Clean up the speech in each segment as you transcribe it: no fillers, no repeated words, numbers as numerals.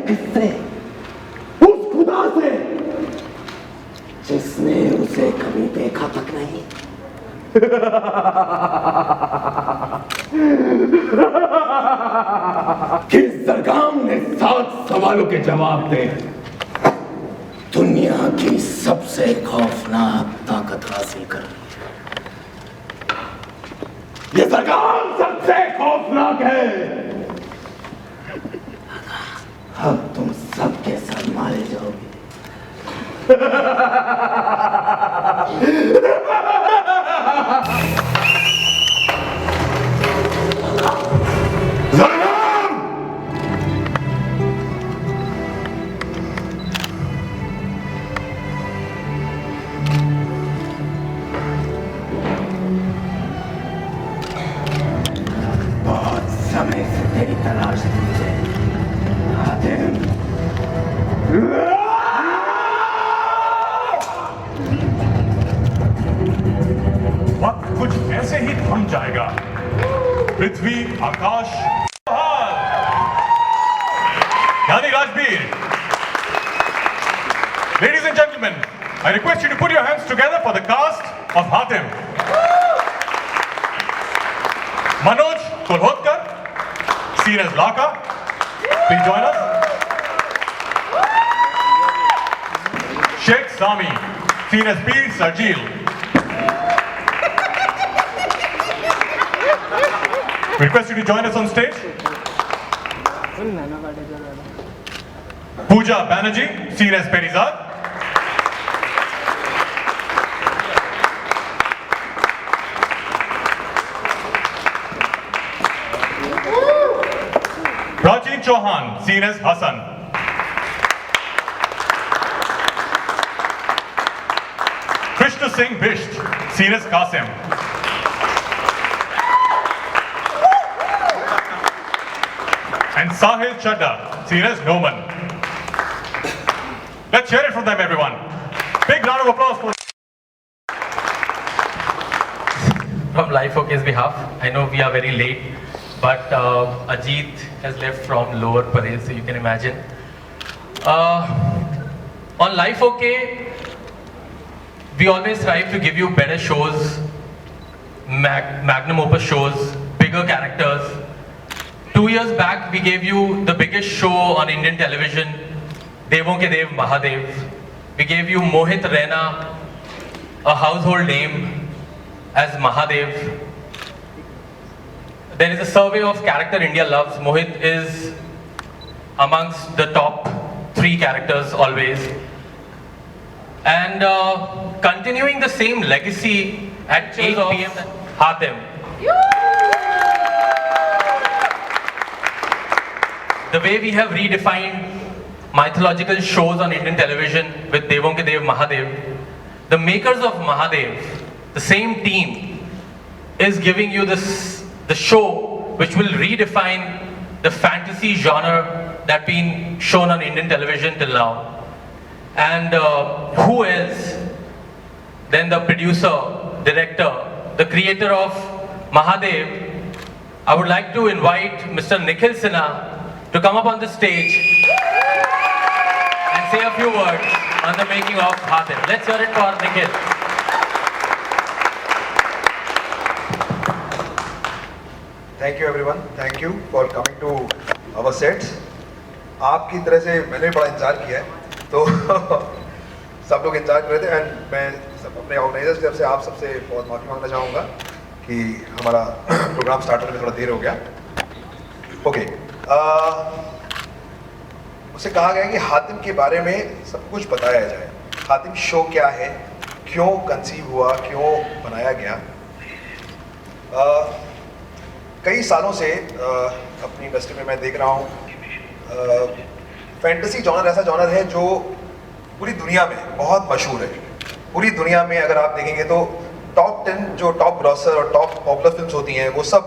किससे? उस खुदा से जिसने उसे कभी देखा तक नहीं। किस सरगम ने 7 सवालों के जवाब दे दुनिया की सबसे खौफनाक ताकत हासिल कर ली है। ये सरगम सबसे खौफनाक है। अब तुम सबके साथ मारे जाओगे। बहुत समय से तेरी तलाश थी मुझे हातिम। वक्त कुछ ऐसे ही थम जाएगा। पृथ्वी, आकाश, यानी Rajveer. Ladies and gentlemen, I request you to put your hands together for the cast of Hatim. Manoj Kolhotkar, seen as Laka, please join us. Sheikh Sami, seen as Peer Sarjeel. We request you to join us on stage. Pooja Banerjee, seen as Perizad. Prachi Chauhan, seen as Hassan. Krishna Singh Bisht, seen as Qasim. And Sahil Chadda, seen as Noman. Let's hear it from them, everyone. Big round of applause for From Life OK's behalf, I know we are very late, but Ajit has left from Lower Parel, so you can imagine. On Life OK, we always strive to give you better shows, magnum opus shows, bigger characters. 2 years back, we gave you the biggest show on Indian television, Devon Ke Dev Mahadev. We gave you Mohit Raina, a household name, as Mahadev. There is a survey of character India loves. Mohit is amongst the top 3 characters always. And continuing the same legacy at 8 p.m. Hatim. The way we have redefined mythological shows on Indian television with Devon Ke Dev Mahadev, the makers of Mahadev, the same team, is giving you the show which will redefine the fantasy genre that's been shown on Indian television till now. And who else than the producer, director, the creator of Mahadev? I would like to invite Mr. Nikhil Sinha to come up on the stage and say a few words on the making of Hatim. Let's hear it for Nikhil. Thank you everyone. Thank you for coming to our sets. आपकी तरह से मैंने भी बड़ा इंतजार किया है, तो सब लोग इंतजार कर रहे थे एंड मैं सब अपने ऑर्गेनाइजर्स की तरफ से आप सबसे बहुत माफ़ी मांगना चाहूँगा कि हमारा प्रोग्राम स्टार्ट होने में थोड़ा देर हो गया। ओके, मुझसे कहा गया कि हातिम के बारे में सब कुछ बताया जाए। हातिम शो क्या है, क्यों कंसीव हुआ, क्यों बनाया गया। कई सालों से अपनी इंडस्ट्री में मैं देख रहा हूँ फैंटेसी जॉनर ऐसा जॉनर है जो पूरी दुनिया में बहुत मशहूर है। पूरी दुनिया में अगर आप देखेंगे तो टॉप 10 जो टॉप ग्रॉसर और टॉप पॉपुलर फिल्म्स होती हैं वो सब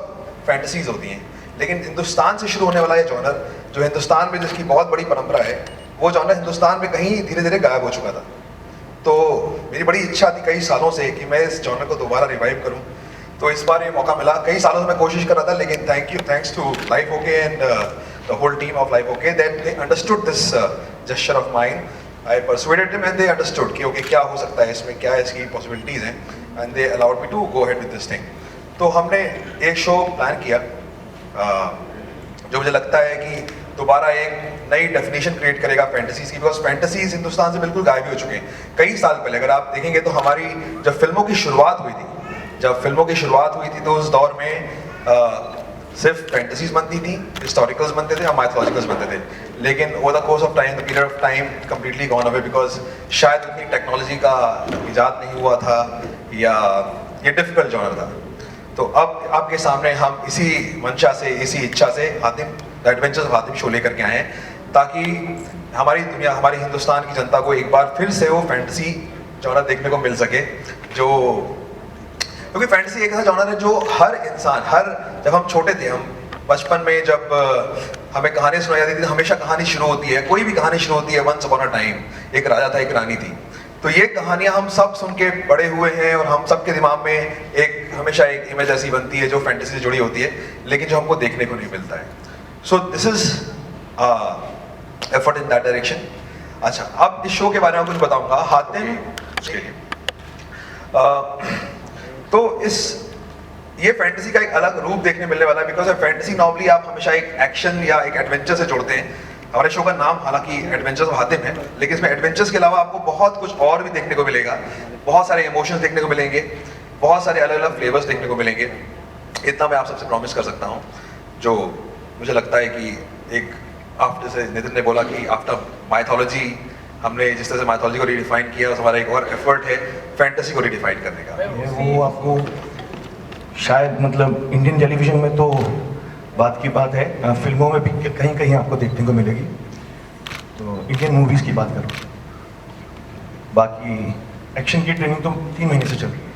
फैंटेसीज होती हैं। लेकिन हिंदुस्तान से शुरू होने वाला ये जॉनर जो हिंदुस्तान में जिसकी बहुत बड़ी परंपरा है, वो जॉनर हिंदुस्तान में कहीं धीरे धीरे गायब हो चुका था। तो मेरी बड़ी इच्छा थी कई सालों से कि मैं इस जॉनर को दोबारा रिवाइव करूं, तो इस बार ये मौका मिला। कई सालों से मैं कोशिश कर रहा था, लेकिन thanks to life okay and the whole team of Life OK, that they understood this gesture of mine. I persuaded them and they understood कि okay क्या हो सकता है इसमें, क्या इसकी possibilities हैं, and they allowed me to go ahead with this thing. तो हमने एक शो प्लान किया जो मुझे लगता है कि दोबारा एक नई डेफिनेशन क्रिएट करेगा फैंटेसीज की, बिकॉज फैंटेसीज हिंदुस्तान से बिल्कुल गायब हो चुके हैं कई साल पहले। अगर आप देखेंगे तो हमारी जब फिल्मों की शुरुआत हुई थी तो उस दौर में सिर्फ फैंटेसीज बनती थी, हिस्टोरिकल्स बनते थे और माइथोलॉजिकल्स बनते थे, लेकिन over the course of time, the period of time completely gone away, because शायद उतनी टेक्नोलॉजी का इजाद नहीं हुआ था या ये डिफिकल्ट जॉनर था। तो अब आपके सामने हम इसी मंशा से, इसी इच्छा से Hatim the adventures of Hatim show लेकर के आए हैं, ताकि हमारी दुनिया, हमारी हिंदुस्तान की जनता को एक बार फिर से वो फैंटेसी जॉनर देखने को मिल सके, जो क्योंकि फैंटेसी एक ऐसा जॉनर है जो हर इंसान, जब हम छोटे थे, हम बचपन में जब हमें कहानी सुनाई जाती थी, हमेशा कहानी शुरू होती है, कोई भी कहानी शुरू होती है वंस अपॉन अ टाइम, एक राजा था, एक रानी थी। तो ये कहानियां हम सब सुन के बड़े हुए हैं और हम सब के दिमाग में हमेशा एक इमेज ऐसी बनती है जो फैंटेसी से जुड़ी होती है, लेकिन जो हमको देखने को नहीं मिलता है। So this is effort in that direction. अच्छा, अब इस शो के बारे में कुछ बताऊंगा हातिम उसके लिए। तो ये फैंटेसी का एक अलग रूप देखने मिलने वाला है, बिकॉज फैंटेसी नॉर्मली आप हमेशा एक एक्शन या एक एडवेंचर से जोड़ते हैं। हमारे शो का नाम हालांकि एडवेंचर्स ऑफ हातिम है, लेकिन इसमें एडवेंचर्स के अलावा आपको बहुत कुछ और भी देखने को मिलेगा, बहुत सारे इमोशंस देखने को मिलेंगे, बहुत सारे अलग अलग फ्लेवर्स देखने को मिलेंगे। इतना मैं आप सबसे प्रॉमिस कर सकता हूँ, जो मुझे लगता है कि एक आफ्टर से नितिन ने बोला कि आफ्टर माइथोलॉजी, हमने जिस तरह से माइथोलॉजी को रिडिफाइन किया, उस हमारा एक और एफर्ट है फैंटेसी को रिडिफाइन करने का। वो आपको शायद मतलब इंडियन टेलीविजन में तो बात की बात है, फिल्मों में भी कहीं कहीं आपको देखने को मिलेगी। तो इंडियन मूवीज़ की बात करो, बाकी एक्शन की ट्रेनिंग तो 3 महीने से चल रही है।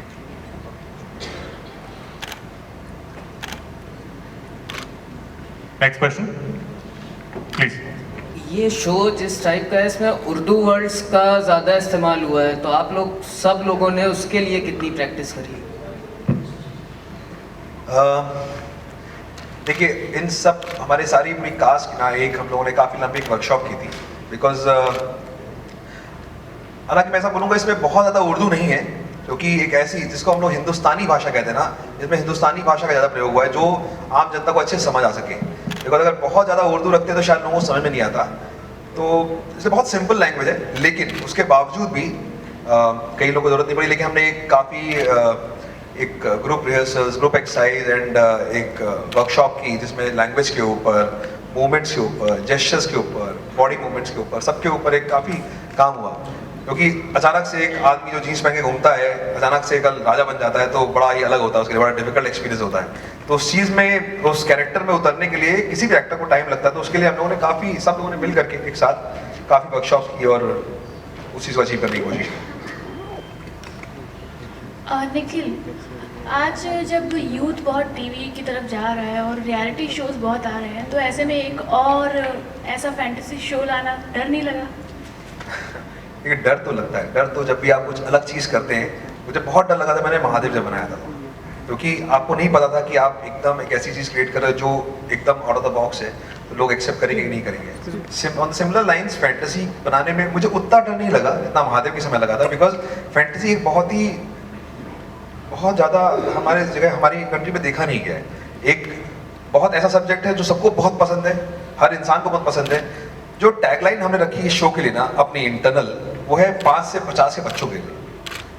Next question, please. ये शो जिस टाइप का है, इसमें उर्दू वर्ड्स का ज़्यादा इस्तेमाल हुआ है, तो आप लोग सब लोगों ने उसके लिए कितनी प्रैक्टिस करी? देखिए, इन सब हमारे सारी पूरी कास्ट ना, एक हम लोगों ने काफ़ी लंबी एक वर्कशॉप की थी, बिकॉज हालांकि मैं ऐसा बोलूँगा इसमें बहुत ज़्यादा उर्दू नहीं है, क्योंकि एक ऐसी जिसको हम लोग हिंदुस्तानी भाषा कहते हैं ना, जिसमें हिंदुस्तानी भाषा का ज़्यादा प्रयोग हुआ है जो आम जनता को अच्छे से समझ आ सके। बिकॉज अगर बहुत ज़्यादा उर्दू रखते तो शायद लोगों को समझ में नहीं आता। तो इसलिए बहुत सिंपल लैंग्वेज है, लेकिन उसके बावजूद भी कई लोगों को ज़रूरत नहीं पड़ी, लेकिन हमने काफ़ी एक group rehearsals, group exercise and एक वर्कशॉप की, जिसमें लैंग्वेज के ऊपर, मूवमेंट्स के ऊपर, जेस्चर्स के ऊपर, बॉडी मूवमेंट्स के ऊपर, सबके ऊपर एक काफ़ी काम हुआ। क्योंकि अचानक से एक आदमी जो जीन्स पहन के घूमता है, अचानक से कल राजा बन जाता है, तो बड़ा ही अलग होता है, उसके लिए बड़ा डिफिकल्ट एक्सपीरियंस होता है। तो उस चीज़ में, उस कैरेक्टर में उतरने के लिए किसी भी एक्टर को टाइम लगता है, तो उसके लिए हम लोगों ने सब लोगों ने मिल करके एक साथ काफ़ी वर्कशॉप्स की और उस चीज़ को अचीव करने की कोशिश की। निखिल, आज जब यूथ बहुत टीवी की तरफ जा रहा है और रियलिटी शोज बहुत आ रहे हैं, तो ऐसे में एक और ऐसा फैंटेसी शो लाना डर नहीं लगा? ये डर तो लगता है, डर तो जब भी आप कुछ अलग चीज़ करते हैं, मुझे बहुत डर लगा था मैंने महादेव जब बनाया था, क्योंकि आपको नहीं पता था कि आप एकदम एक ऐसी चीज़ क्रिएट कर रहे हो जो एकदम आउट ऑफ द बॉक्स है, तो लोग एक्सेप्ट करेंगे कि नहीं करेंगे। ऑन सिमिलर लाइंस फैंटेसी बनाने में मुझे उतना डर नहीं लगा जितना महादेव के समय लगा था, बिकॉज फैंटेसी एक बहुत ज़्यादा हमारे जगह, हमारी कंट्री में देखा नहीं गया है। एक बहुत ऐसा सब्जेक्ट है जो सबको बहुत पसंद है, हर इंसान को बहुत पसंद है। जो टैगलाइन हमने रखी इस शो के लिए ना, अपनी इंटरनल, वो है 5 से 50 के बच्चों के लिए,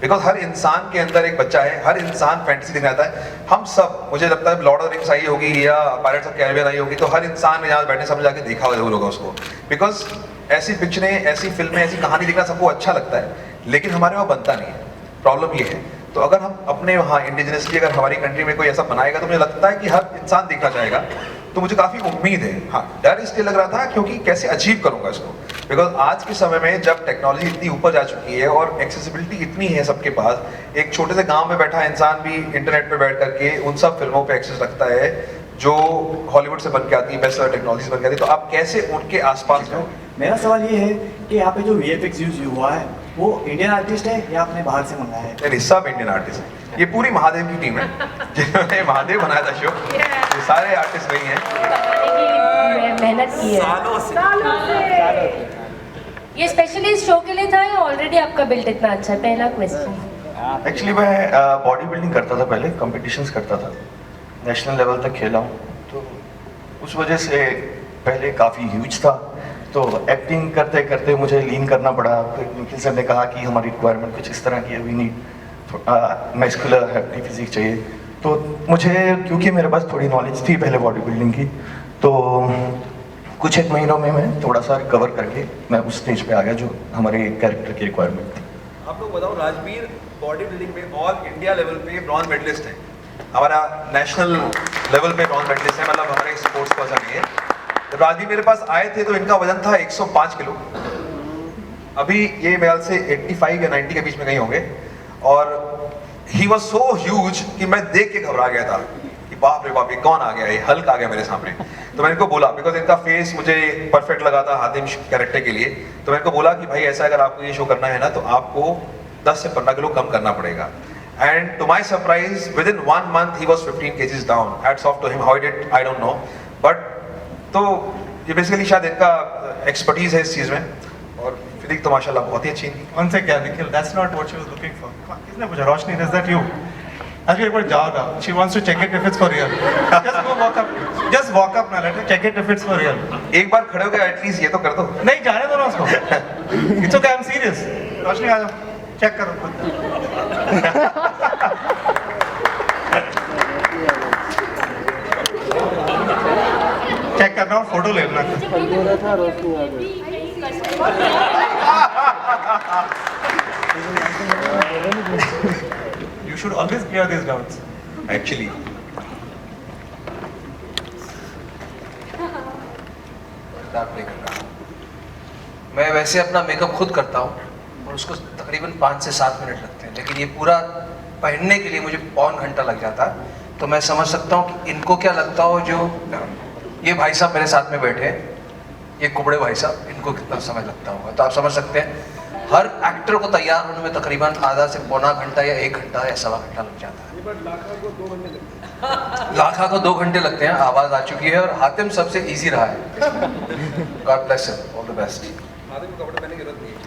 बिकॉज हर इंसान के अंदर एक बच्चा है, हर इंसान फैंटेसी देखना चाहता है। हम सब, मुझे लगता है लॉर्ड ऑफ द रिंग्स आई होगी या पायरेट्स ऑफ कैरिबियन आई होगी, तो हर इंसान ने यहाँ बैठने समझ जाके देखा जरूर होगा उसको, बिकॉज ऐसी पिक्चरें, ऐसी फिल्में, ऐसी कहानी देखना सबको अच्छा लगता है, लेकिन हमारे वहाँ बनता नहीं है। प्रॉब्लम ये है। तो अगर हम अपने वहाँ इंडिजिनसली अगर हमारी कंट्री में कोई ऐसा बनाएगा, तो मुझे लगता है कि हर इंसान देखना चाहेगा। तो मुझे काफ़ी उम्मीद है। हाँ, डर इसलिए लग रहा था क्योंकि कैसे अचीव करूँगा इसको, बिकॉज आज के समय में जब टेक्नोलॉजी इतनी ऊपर जा चुकी है और एक्सेसिबिलिटी इतनी है सबके पास, एक छोटे से गांव में बैठा इंसान भी इंटरनेट पे बैठ करके उन सब फिल्मों पे एक्सेस रखता है जो हॉलीवुड से बन के आती है, बेस्ट टेक्नोलॉजी से बन के आती है। तो आप कैसे उनके आसपास हो? मेरा सवाल ये है कि यहाँ पे जो VFX यूज हुआ है वो इंडियन आर्टिस्ट है या आपने बाहर से मंगाया है? नहीं, सब इंडियन आर्टिस्ट हैं। ये पूरी महादेव की टीम है जिन्होंने महादेव बनाया था शो। ये सारे आर्टिस्ट वही हैं। मेहनत की है ये स्पेशली इस शो के लिए था या ऑलरेडी आपका बिल्ड इतना अच्छा है? पहला क्वेश्चन। एक्चुअली मैं बॉडी बिल्डिंग करता था पहले, कॉम्पिटिशन्स करता था, नेशनल लेवल तक खेला हूँ, तो उस वजह से पहले काफ़ी ह्यूज था। तो एक्टिंग करते करते मुझे लीन करना पड़ा। तो निखिल सर ने कहा कि हमारी रिक्वायरमेंट कुछ इस तरह की है, we need muscular healthy physique चाहिए। तो मुझे, क्योंकि मेरे पास थोड़ी नॉलेज थी पहले बॉडी बिल्डिंग की, तो कुछ एक महीनों में मैं थोड़ा सा रिकवर करके मैं उस स्टेज पे आ गया जो हमारे कैरेक्टर की रिक्वायरमेंट थी। आप लोग बताओ, राजवीर बॉडी बिल्डिंग में ऑल इंडिया लेवल पे ब्रॉन्ज मेडलिस्ट है, हमारा नेशनल लेवल पे ब्रॉन्ज मेडलिस्ट है, मतलब हमारे स्पोर्ट्स पर्सन ही है। जब राजवीर मेरे पास आए थे तो इनका वजन था 105 किलो। अभी ये मेरे ख्याल से 85 या 90 के बीच में कहीं होंगे। और ही वॉज सो ह्यूज कि मैं देख के घबरा गया था कि बाप रे बाप, ये कौन आ गया, ये हल्क आ गया मेरे सामने। तो मैंने इनको बोला, बिकॉज इनका फेस मुझे परफेक्ट लगा था हातिम कैरेक्टर के लिए, तो मैंने इनको बोला कि भाई ऐसा अगर आपको ये शो करना है ना तो आपको 10 से 15 किलो कम करना पड़ेगा। And to my surprise within 1 month he was 15 kgs down. Hats off to him, how he did I don't know, but तो ये बेसिकली शायद इनका एक्सपर्टीज है इस चीज़ में। और फिजिक तो माशाल्लाह बहुत ही अच्छी थी। One second, Nikhil, that's not what she was looking for. किसने पूछा? रोशनी, is that you? आज एक बार जाओ ना. She wants to check it if it's for real. Just go walk up. Just walk up ना, let her check it if it's for real. एक बार खड़े हो गए, एटलीस्ट ये तो कर दो। नहीं, जाने दो ना उसको. It's okay, I'm serious. रोशनी आ जाओ, चेक करो खुद. चेक करना और फोटो लेना. You should always clear these doubts. Actually. मैं वैसे अपना मेकअप खुद करता हूँ और उसको तकरीबन 5 से 7 मिनट लगते हैं, लेकिन ये पूरा पहनने के लिए मुझे पौन घंटा लग जाता है। तो मैं समझ सकता हूँ कि इनको क्या लगता हो, जो ये भाई साहब मेरे साथ में बैठे हैं, ये कुबड़े भाई साहब, इनको कितना समय लगता होगा। तो आप समझ सकते हैं हर एक्टर को तैयार होने में तकरीबन आधा से पौना घंटा या 1 घंटा या सवा घंटा लग जाता है। लाखा को 2 घंटे लगते हैं। आवाज़ आ चुकी है और हातिम सबसे इजी रहा है। God bless him, all the best. Hatim को कपड़े पहनने की जरूरत नहीं है।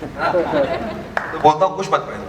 तो बोलता हूँ कुछ मत पहनो।